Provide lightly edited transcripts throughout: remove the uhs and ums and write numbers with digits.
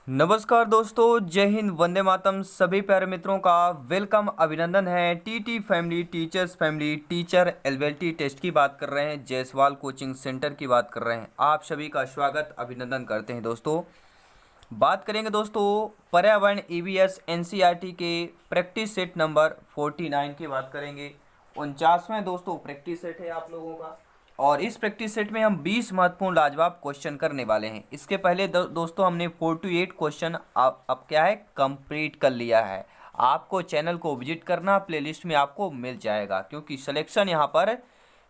नमस्कार दोस्तों, जय हिंद, वंदे मातरम। सभी प्यारे मित्रों का वेलकम, अभिनंदन है। TT family, teachers family, teacher एलवेलटी टेस्ट की बात कर रहे हैं, जायसवाल कोचिंग सेंटर की बात कर रहे हैं। आप सभी का स्वागत, अभिनंदन करते हैं। दोस्तों बात करेंगे दोस्तों पर्यावरण ईवीएस एनसीईआरटी के प्रैक्टिस सेट नंबर 49 की बात करेंगे। 49वें दोस्तों प्रैक्टिस सेट है आप लोगों का, और इस प्रैक्टिस सेट में हम 20 महत्वपूर्ण लाजवाब क्वेश्चन करने वाले हैं। इसके पहले दोस्तों हमने 4 to 8 क्वेश्चन अब क्या है कंप्लीट कर लिया है। आपको चैनल को विजिट करना, प्लेलिस्ट में आपको मिल जाएगा, क्योंकि सिलेक्शन यहाँ पर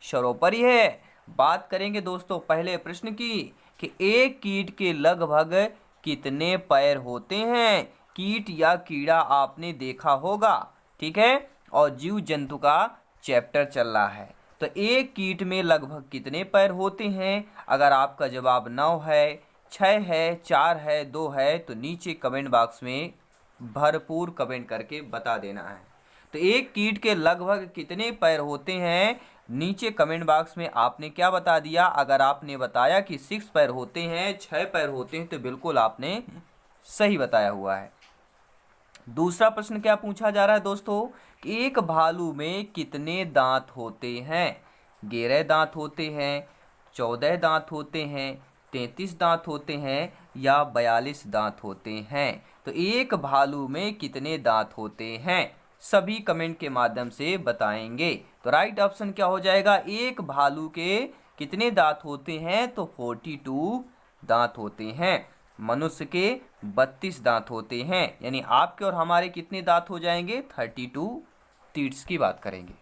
सर्वोपरि है। बात करेंगे दोस्तों पहले प्रश्न की कि एक कीट के लगभग कितने पैर होते हैं। कीट या कीड़ा आपने देखा होगा, ठीक है, और जीव जंतु का चैप्टर चल रहा है। तो एक कीट में लगभग कितने पैर होते हैं? अगर आपका जवाब 9 है, 6 है, 4 है, 2 है, तो नीचे कमेंट बॉक्स में भरपूर कमेंट करके बता देना है। तो एक कीट के लगभग कितने पैर होते हैं, नीचे कमेंट बॉक्स में आपने क्या बता दिया। अगर आपने बताया कि 6 पैर होते हैं, 6 पैर होते हैं, तो बिल्कुल आपने सही बताया हुआ है। दूसरा प्रश्न क्या पूछा जा रहा है दोस्तों कि एक भालू में कितने दांत होते हैं। 11 दांत होते हैं, 14 दांत होते हैं, 33 दांत होते हैं, या 42 दांत होते हैं। तो एक भालू में कितने दांत होते हैं, सभी कमेंट के माध्यम से बताएंगे। तो राइट ऑप्शन क्या हो जाएगा, एक भालू के कितने दांत होते हैं, तो 42 दांत होते हैं। मनुष्य के 32 दांत होते हैं, यानी आपके और हमारे कितने दांत हो जाएंगे, 32 टीथ्स की बात करेंगे।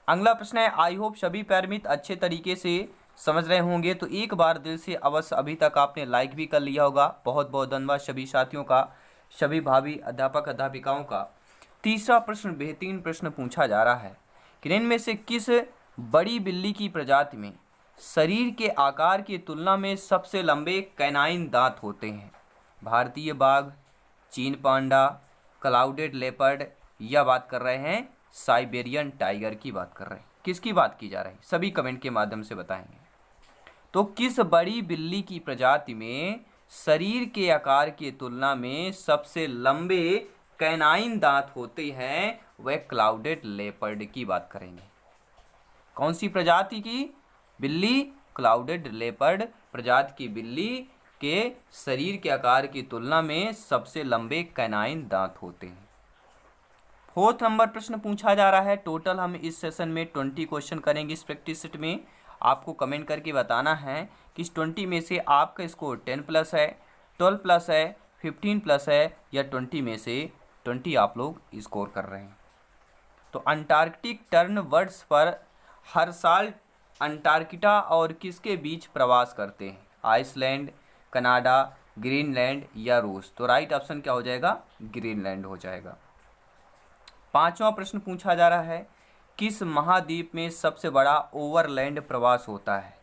अगला प्रश्न है, आई होप सभी पैरामीटर अच्छे तरीके से समझ रहे होंगे, तो एक बार दिल से अवश्य अभी तक आपने लाइक भी कर लिया होगा। बहुत बहुत धन्यवाद सभी साथियों का, सभी भावी अध्यापक अध्यापिकाओं का। तीसरा प्रश्न बेहतरीन प्रश्न पूछा जा रहा है कि इनमें से किस बड़ी बिल्ली की प्रजाति में शरीर के आकार की तुलना में सबसे लंबे कैनाइन दांत होते हैं। भारतीय बाघ, चीन पांडा, क्लाउडेड लेपर्ड, या बात कर रहे हैं साइबेरियन टाइगर की बात कर रहे हैं। किसकी बात की जा रही है, सभी कमेंट के माध्यम से बताएंगे। तो किस बड़ी बिल्ली की प्रजाति में शरीर के आकार की तुलना में सबसे लंबे कैनाइन दांत होते हैं, वह क्लाउडेड लेपर्ड की बात करेंगे। कौन सी प्रजाति की बिल्ली, क्लाउडेड लेपर्ड प्रजाति की बिल्ली के शरीर के आकार की तुलना में सबसे लंबे कैनाइन दांत होते हैं। फोर्थ नंबर प्रश्न पूछा जा रहा है। टोटल हम इस सेशन में 20 क्वेश्चन करेंगे इस प्रैक्टिस सेट में। आपको कमेंट करके बताना है कि इस 20 में से आपका स्कोर 10 प्लस है, 12 प्लस है, 15 प्लस है, या 20 में से 20 आप लोग स्कोर कर रहे हैं। तो अंटार्कटिक टर्न वर्ड्स पर हर साल अंटार्कटिका और किसके बीच प्रवास करते हैं। आइसलैंड, कनाडा, ग्रीनलैंड, या रूस। तो राइट ऑप्शन क्या हो जाएगा, ग्रीनलैंड हो जाएगा। पांचवा प्रश्न पूछा जा रहा है, किस महाद्वीप में सबसे बड़ा ओवरलैंड प्रवास होता है।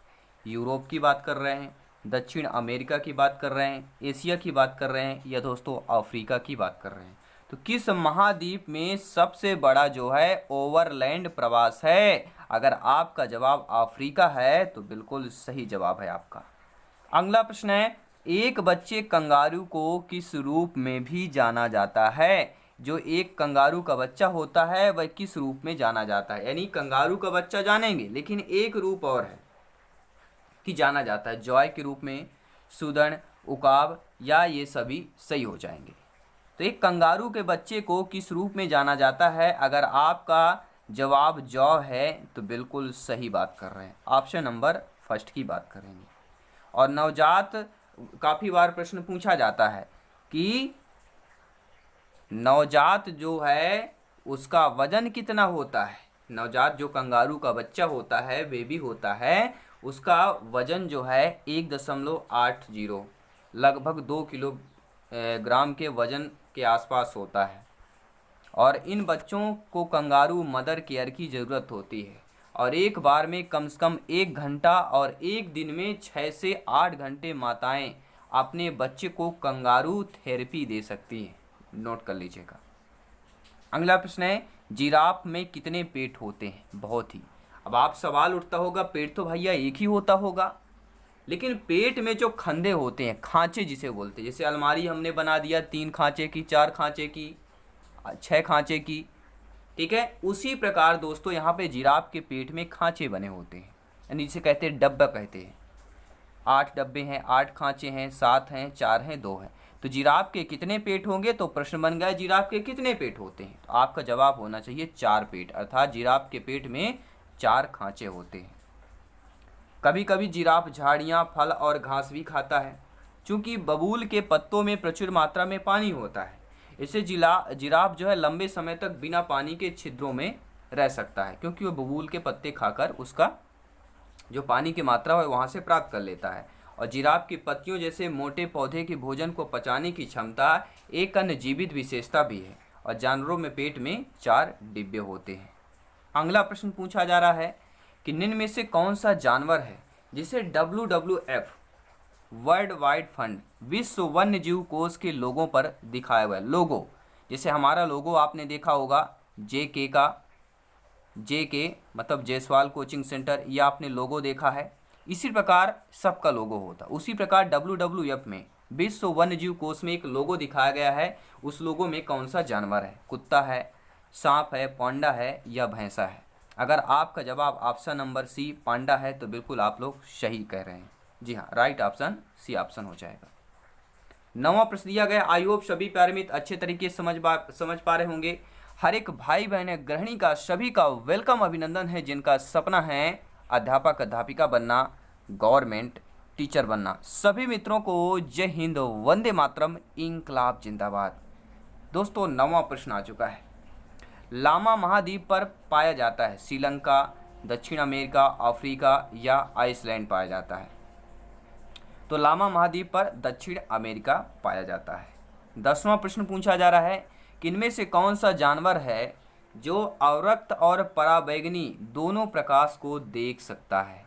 यूरोप की बात कर रहे हैं, दक्षिण अमेरिका की बात कर रहे हैं, एशिया की बात कर रहे हैं, या दोस्तों अफ्रीका की बात कर रहे हैं। तो किस महाद्वीप में सबसे बड़ा जो है ओवरलैंड प्रवास है। अगर आपका जवाब अफ्रीका है तो बिल्कुल सही जवाब है आपका। अगला प्रश्न है, एक बच्चे कंगारू को किस रूप में भी जाना जाता है। जो एक कंगारू का बच्चा होता है वह किस रूप में जाना जाता है, यानी कंगारू का बच्चा जानेंगे, लेकिन एक रूप और है कि जाना जाता है, जॉय के रूप में, सुदर्ण, उकाब, या ये सभी सही हो जाएंगे। तो एक कंगारू के बच्चे को किस रूप में जाना जाता है, अगर आपका जवाब जॉ है तो बिल्कुल सही बात कर रहे हैं, ऑप्शन नंबर फर्स्ट की बात करेंगे। और नवजात, काफ़ी बार प्रश्न पूछा जाता है कि नवजात जो है उसका वजन कितना होता है। नवजात जो कंगारू का बच्चा होता है, बेबी होता है, उसका वजन जो है 1.80 लगभग 2 किलोग्राम के वजन के आसपास होता है। और इन बच्चों को कंगारू मदर केयर की ज़रूरत होती है, और एक बार में कम से कम 1 घंटा और एक दिन में 6 से 8 घंटे माताएं अपने बच्चे को कंगारू थेरेपी दे सकती हैं। नोट कर लीजिएगा। अगला प्रश्न है, जिराफ में कितने पेट होते हैं। बहुत ही, अब आप सवाल उठता होगा पेट तो भैया एक ही होता होगा, लेकिन पेट में जो खंदे होते हैं, खांचे जिसे बोलते हैं, जैसे अलमारी हमने बना दिया 3 खांचे की, 4 खांचे की, 6 खांचे की, ठीक है, उसी प्रकार दोस्तों यहाँ पे जिराफ के पेट में खांचे बने होते हैं, यानी जिसे कहते हैं डब्बा कहते हैं। 8 डब्बे हैं, 8 खांचे हैं, 7 हैं, 4 हैं, 2 हैं। तो जिराफ के कितने पेट होंगे? तो प्रश्न बन गया जिराफ के कितने पेट होते हैं? तो आपका जवाब होना चाहिए 4 पेट, अर्थात जिराफ के पेट में 4 खांचे होते हैं। कभी कभी जिराफ झाड़ियाँ, फल और घास भी खाता है। चूंकि बबूल के पत्तों में प्रचुर मात्रा में पानी होता है, इससे जिराफ जो है लंबे समय तक बिना पानी के छिद्रों में रह सकता है, क्योंकि वो बबूल के पत्ते खाकर उसका जो पानी की मात्रा है वहाँ से प्राप्त कर लेता है। और जिराफ की पत्तियों जैसे मोटे पौधे के भोजन को पचाने की क्षमता एक अन्य जीवित विशेषता भी है। और जानवरों में पेट में 4 डिब्बे होते हैं। अगला प्रश्न पूछा जा रहा है कि निम्न में से कौन सा जानवर है जिसे WWF वर्ल्ड वाइड फंड विश्व वन्य जीव कोष के लोगों पर दिखाया हुआ है? लोगो, जैसे हमारा लोगो आपने देखा होगा JK का, JK मतलब जायसवाल कोचिंग सेंटर, या आपने लोगो देखा है, इसी प्रकार सबका लोगो होता। उसी प्रकार WWF में विश्व वन्य जीव कोष में एक लोगो दिखाया गया है। उस लोगो में कौन सा जानवर है? कुत्ता है, सांप है, पांडा है या भैंसा है? अगर आपका जवाब ऑप्शन नंबर सी पांडा है तो बिल्कुल आप लोग सही कह रहे हैं। जी हाँ, राइट ऑप्शन सी ऑप्शन हो जाएगा। 9वां प्रश्न दिया गया, आई होप सभी प्यारे मित्र अच्छे तरीके से समझ पा रहे होंगे। हर एक भाई बहन गृहिणी का सभी का वेलकम, अभिनंदन है जिनका सपना है अध्यापक अध्यापिका बनना, गवर्नमेंट टीचर बनना। सभी मित्रों को जय हिंद, वंदे मातरम, इंकलाब जिंदाबाद। दोस्तों 9वां प्रश्न आ चुका है। लामा महाद्वीप पर पाया जाता है? श्रीलंका, दक्षिण अमेरिका, अफ्रीका या आइसलैंड पाया जाता है? तो लामा महाद्वीप पर दक्षिण अमेरिका पाया जाता है। 10वां प्रश्न पूछा जा रहा है कि इनमें से कौन सा जानवर है जो अवरक्त और पराबैंगनी दोनों प्रकाश को देख सकता है?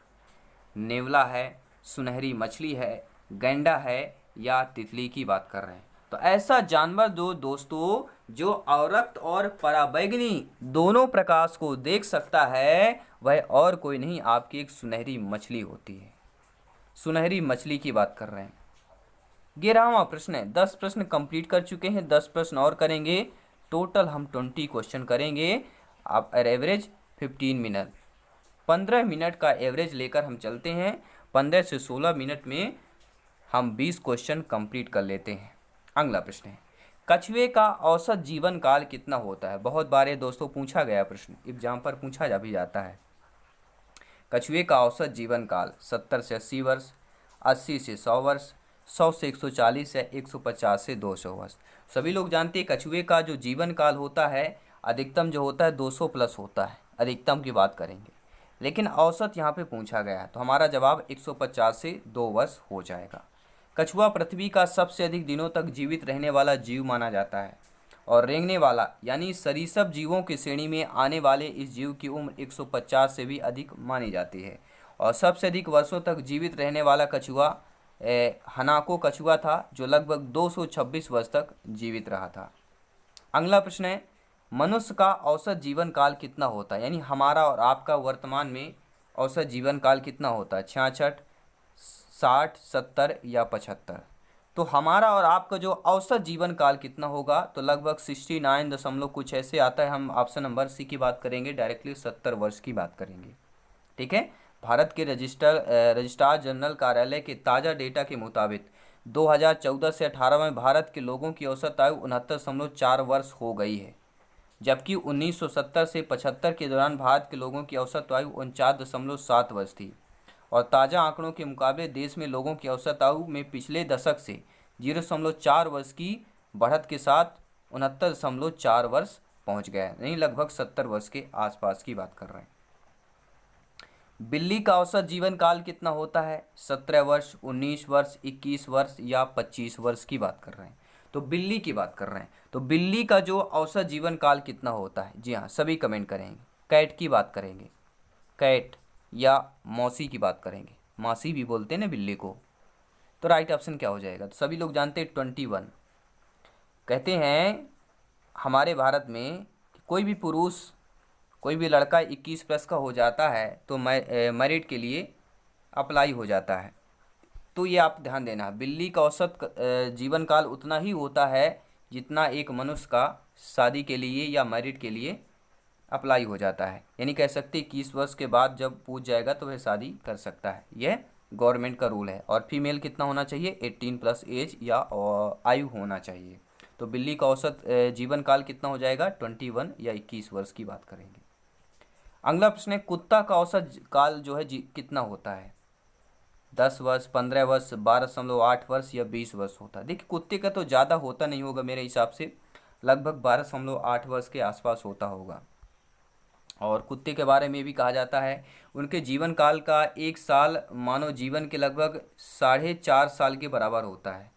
नेवला है, सुनहरी मछली है, गैंडा है या तितली की बात कर रहे हैं? तो ऐसा जानवर दोस्तों जो अवरक्त और पराबैंगनी दोनों प्रकाश को देख सकता है वह और कोई नहीं, आपकी एक सुनहरी मछली होती है। सुनहरी मछली की बात कर रहे हैं। 11वां प्रश्न है। 10 प्रश्न कंप्लीट कर चुके हैं, 10 प्रश्न और करेंगे। टोटल हम 20 क्वेश्चन करेंगे। आप एवरेज 15 मिनट, 15 मिनट का एवरेज लेकर हम चलते हैं। 15 से 16 मिनट में हम 20 क्वेश्चन कंप्लीट कर लेते हैं। अगला प्रश्न है, कछुए का औसत जीवन काल कितना होता है? बहुत बार ये दोस्तों पूछा गया प्रश्न, एग्जाम पर पूछा जा भी जाता है। कछुए का औसत जीवन काल 70 से 80 वर्ष, 80 से 100 वर्ष, 100 से 140 या 150 से 200 वर्ष। सभी लोग जानते हैं कछुए का जो जीवन काल होता है अधिकतम जो होता है 200 प्लस होता है, अधिकतम की बात करेंगे, लेकिन औसत यहाँ पे पूछा गया है तो हमारा जवाब 150 से 2 वर्ष हो जाएगा। कछुआ पृथ्वी का सबसे अधिक दिनों तक जीवित रहने वाला जीव माना जाता है और रेंगने वाला यानी सरीसृप जीवों की श्रेणी में आने वाले इस जीव की उम्र 150 से भी अधिक मानी जाती है। और सबसे अधिक वर्षों तक जीवित रहने वाला कछुआ हनाको कछुआ था जो लगभग 226 वर्ष तक जीवित रहा था। अगला प्रश्न है, मनुष्य का औसत जीवन काल कितना होता है? यानी हमारा और आपका वर्तमान में औसत जीवन काल कितना होता है? 66, 60, 70 या 75? तो हमारा और आपका जो औसत जीवन काल कितना होगा? तो लगभग 69 दशमलव कुछ ऐसे आता है। हम ऑप्शन नंबर सी की बात करेंगे, डायरेक्टली 70 वर्ष की बात करेंगे। ठीक है। भारत के रजिस्ट्रार जनरल कार्यालय के ताज़ा डेटा के मुताबिक 2014 से 18 में भारत के लोगों की औसत आयु 69.4 वर्ष हो गई है, जबकि 1970 से 75 के दौरान भारत के लोगों की औसत आयु 49.7 वर्ष थी। और ताज़ा आंकड़ों के मुकाबले देश में लोगों की औसत आयु में पिछले दशक से 0.4 वर्ष की बढ़त के साथ 69.4 वर्ष पहुंच गया है, यानी लगभग 70 वर्ष के आसपास की बात कर रहे हैं। बिल्ली का औसत जीवन काल कितना होता है? 17 वर्ष, 19 वर्ष, 21 वर्ष या 25 वर्ष की बात कर रहे हैं? तो बिल्ली की बात कर रहे हैं। तो बिल्ली का जो औसत जीवन काल कितना होता है? जी हाँ, सभी कमेंट करेंगे। कैट की बात करेंगे, कैट या मौसी की बात करेंगे, मासी भी बोलते हैं ना बिल्ली को। तो राइट ऑप्शन क्या हो जाएगा? तो सभी लोग जानते हैं 21। कहते हैं हमारे भारत में कोई भी पुरुष, कोई भी लड़का 21 प्लस का हो जाता है तो मैरिट के लिए अप्लाई हो जाता है। तो ये आप ध्यान देना, बिल्ली का औसत जीवन काल उतना ही होता है जितना एक मनुष्य का शादी के लिए या मैरिड के लिए अप्लाई हो जाता है। यानी कह सकते 21 वर्ष के बाद जब पूछ जाएगा तो वह शादी कर सकता है। यह गवर्नमेंट का रूल है। और फीमेल कितना होना चाहिए, 18 प्लस एज या आयु होना चाहिए। तो बिल्ली का औसत जीवन काल कितना हो जाएगा, 21 या 21 वर्ष की बात करेंगे। अगला प्रश्न है, कुत्ता का औसत काल जो है कितना होता है, 10 वर्ष, 15 वर्ष, 12.8 वर्ष या 20 वर्ष होता है। देखिए कुत्ते का तो ज़्यादा होता नहीं होगा, मेरे हिसाब से लगभग 12.8 वर्ष के आसपास होता होगा। और कुत्ते के बारे में भी कहा जाता है उनके जीवन काल का 1 साल मानव जीवन के लगभग 4.5 साल के बराबर होता है।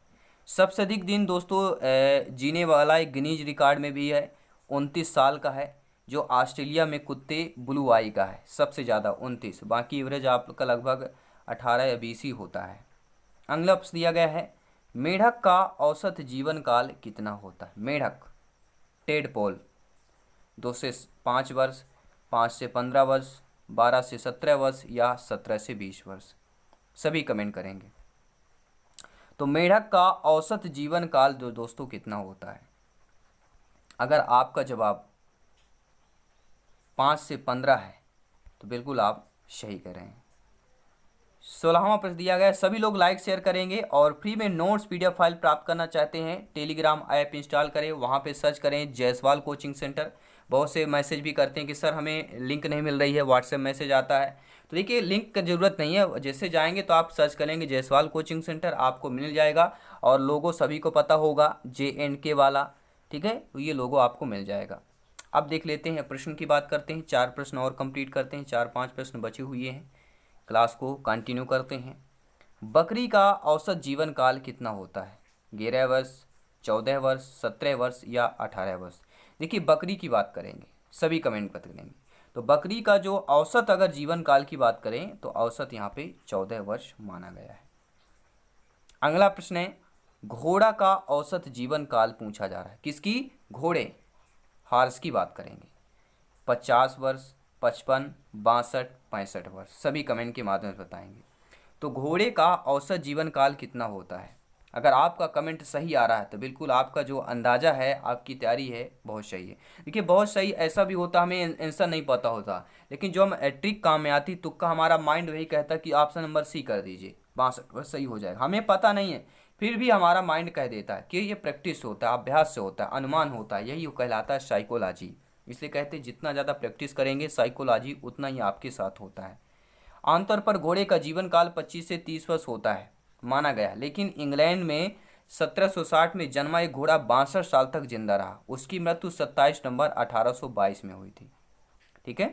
सबसे अधिक दिन दोस्तों जीने वाला एक गिनीज रिकॉर्ड में भी है, 29 साल का है, जो ऑस्ट्रेलिया में कुत्ते ब्लू आई का है सबसे ज़्यादा 29। बाकी एवरेज आपका लगभग 18 या 20 ही होता है। अगला प्रश्न दिया गया है, मेढक का औसत जीवन काल कितना होता है। मेढक टेडपोल 2 से 5 वर्ष, 5 से 15 वर्ष, 12 से 17 वर्ष या 17 से 20 वर्ष, सभी कमेंट करेंगे। तो मेढक का औसत जीवन काल जो दोस्तों कितना होता है। अगर आपका जवाब 5 से 15 है तो बिल्कुल आप सही कह रहे हैं। 16वां प्रश्न दिया गया है, सभी लोग लाइक शेयर करेंगे और फ्री में नोट्स पीडीएफ फाइल प्राप्त करना चाहते हैं, टेलीग्राम ऐप इंस्टॉल करें, वहां पे सर्च करें जायसवाल कोचिंग सेंटर। बहुत से मैसेज भी करते हैं कि सर हमें लिंक नहीं मिल रही है, व्हाट्सएप मैसेज आता है। तो देखिए लिंक की ज़रूरत नहीं है, जैसे जाएंगे तो आप सर्च करेंगे जायसवाल कोचिंग सेंटर, आपको मिल जाएगा। और लोगो सभी को पता होगा, JNK वाला, ठीक है, तो ये लोगो आपको मिल जाएगा। अब देख लेते हैं, प्रश्न की बात करते हैं, 4 प्रश्न और कंप्लीट करते हैं, 4-5 प्रश्न बचे हुए हैं, क्लास को कंटिन्यू करते हैं। बकरी का औसत जीवन काल कितना होता है, 11 वर्ष, 14 वर्ष, 17 वर्ष या 18 वर्ष। देखिए बकरी की बात करेंगे, सभी कमेंट कर देंगे। तो बकरी का जो औसत अगर जीवन काल की बात करें तो औसत यहाँ पे 14 वर्ष माना गया है। अगला प्रश्न है, घोड़ा का औसत जीवन काल पूछा जा रहा है, किसकी, घोड़े, हॉर्स की बात करेंगे। 50 वर्ष, 55, 62, 65 वर्ष, सभी कमेंट के माध्यम से बताएंगे। तो घोड़े का औसत जीवन काल कितना होता है। अगर आपका कमेंट सही आ रहा है तो बिल्कुल आपका जो अंदाज़ा है, आपकी तैयारी है, बहुत सही है। देखिए बहुत सही, ऐसा भी होता हमें आंसर नहीं पता होता, लेकिन जो हम ट्रिक काम में आती, तुक्का हमारा माइंड वही कहता कि ऑप्शन नंबर सी कर दीजिए, 62 वर्ष सही हो जाएगा। हमें पता नहीं है, फिर भी हमारा माइंड कह देता है कि ये प्रैक्टिस होता है, अभ्यास से होता है, अनुमान होता है, यही कहलाता है साइकोलॉजी। इसलिए कहते हैं जितना ज़्यादा प्रैक्टिस करेंगे साइकोलॉजी उतना ही आपके साथ होता है। आमतौर पर घोड़े का जीवन काल 25 से 30 वर्ष होता है माना गया, लेकिन इंग्लैंड में 1760 में जन्मा एक घोड़ा 62 साल तक जिंदा रहा। उसकी मृत्यु 27 नवंबर 1822 में हुई थी। ठीक है।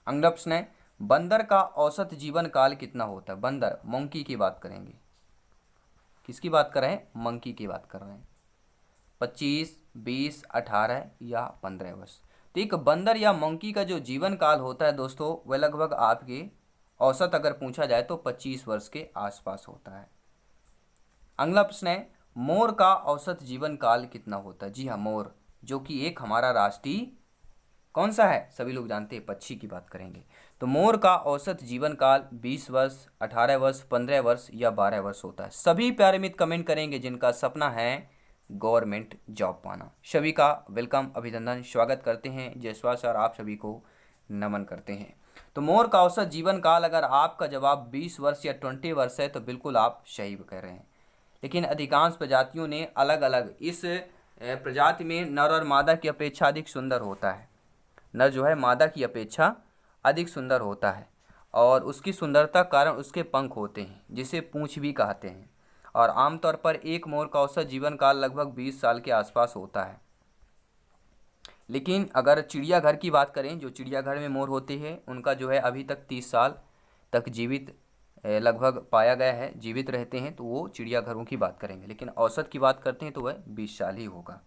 अगला प्रश्न है, बंदर का औसत जीवन काल कितना होता है। बंदर, मंकी की बात करेंगे। किसकी बात कर रहे हैं, मंकी की बात कर रहे हैं। 25, 20, 18 या 15 वर्ष। तो एक बंदर या मंकी का जो जीवन काल होता है दोस्तों, वह लगभग आपके औसत अगर पूछा जाए तो 25 वर्ष के आसपास होता है। अगला प्रश्न है, मोर का औसत जीवन काल कितना होता है। जी हाँ, मोर, जो कि एक हमारा राष्ट्रीय कौन सा है, सभी लोग जानते हैं, पक्षी की बात करेंगे। तो मोर का औसत जीवन काल 20 वर्ष, 18 वर्ष, 15 वर्ष या 12 वर्ष होता है। सभी प्यारे मित्र कमेंट करेंगे जिनका सपना है गवर्नमेंट जॉब पाना। सभी का वेलकम, अभिनंदन, स्वागत करते हैं। जयसवाल सर आप सभी को नमन करते हैं। तो मोर का औसत जीवन काल अगर आपका जवाब 20 वर्ष या 20 वर्ष है तो बिल्कुल आप सही कह रहे हैं। लेकिन अधिकांश प्रजातियों ने अलग अलग, इस प्रजाति में नर और मादा की अपेक्षा अधिक सुंदर होता है। नर जो है मादा की अपेक्षा अधिक सुंदर होता है और उसकी सुंदरता कारण उसके पंख होते हैं, जिसे पूंछ भी कहते हैं। और आमतौर पर एक मोर का औसत जीवन काल लगभग 20 साल के आसपास होता है। लेकिन अगर चिड़ियाघर की बात करें, जो चिड़ियाघर में मोर होते हैं उनका जो है अभी तक 30 साल तक जीवित लगभग पाया गया है, जीवित रहते हैं, तो वो चिड़ियाघरों की बात करेंगे। लेकिन औसत की बात करते हैं तो वह 20 साल ही होगा।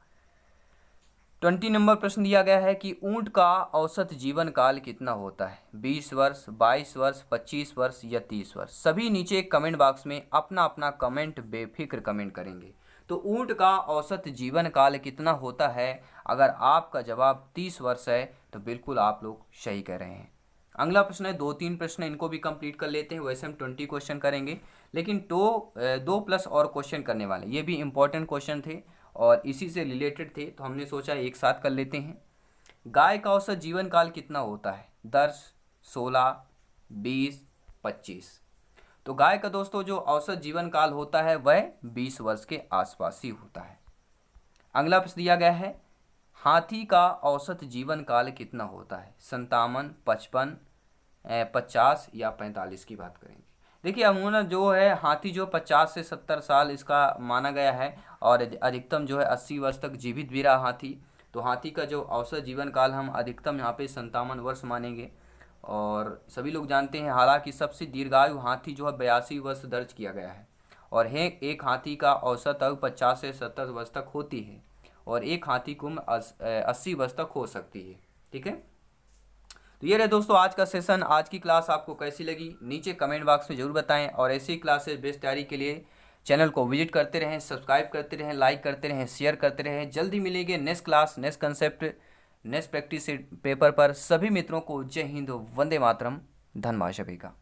20 नंबर प्रश्न दिया गया है कि ऊंट का औसत जीवन काल कितना होता है। 20 वर्ष, 22 वर्ष, 25 वर्ष या 30 वर्ष। सभी नीचे कमेंट बॉक्स में अपना अपना कमेंट बेफिक्र कमेंट करेंगे। तो ऊंट का औसत जीवन काल कितना होता है, अगर आपका जवाब 30 वर्ष है तो बिल्कुल आप लोग सही कह रहे हैं। अगला प्रश्न है, 2-3 प्रश्न इनको भी कंप्लीट कर लेते हैं। वैसे हम 20 क्वेश्चन करेंगे, लेकिन दो प्लस और क्वेश्चन करने वाले, ये भी इंपॉर्टेंट क्वेश्चन थे और इसी से रिलेटेड थे, तो हमने सोचा एक साथ कर लेते हैं। गाय का औसत जीवन काल कितना होता है? 10, 16, 20, 25। तो गाय का दोस्तों जो औसत जीवन काल होता है वह 20 वर्ष के आसपास ही होता है। अगला प्रश्न दिया गया है, हाथी का औसत जीवन काल कितना होता है? 57, 55, 50 या 45 की बात करेंगे। देखिए अमूमन जो है हाथी जो 50 से 70 साल इसका माना गया है और अधिकतम जो है 80 वर्ष तक जीवित भी रहा हाथी। तो हाथी का जो औसत जीवन काल हम अधिकतम यहाँ पे 57 वर्ष मानेंगे। और सभी लोग जानते हैं हालांकि सबसे दीर्घायु हाथी जो है 82 वर्ष दर्ज किया गया है और है एक हाथी का औसत आयु 50 से 70 वर्ष तक होती है और एक हाथी की उम्र 80 वर्ष तक हो सकती है। ठीक है, तो ये रहे दोस्तों आज का सेशन। आज की क्लास आपको कैसी लगी नीचे कमेंट बॉक्स में जरूर बताएं और ऐसी क्लासेस बेस्ट तैयारी के लिए चैनल को विजिट करते रहें, सब्सक्राइब करते रहें, लाइक करते रहें, शेयर करते रहें। जल्दी मिलेंगे next class, next concept, next practice paper पर। सभी मित्रों को जय हिंद, वंदे मातरम, धन्यवाद सभी का।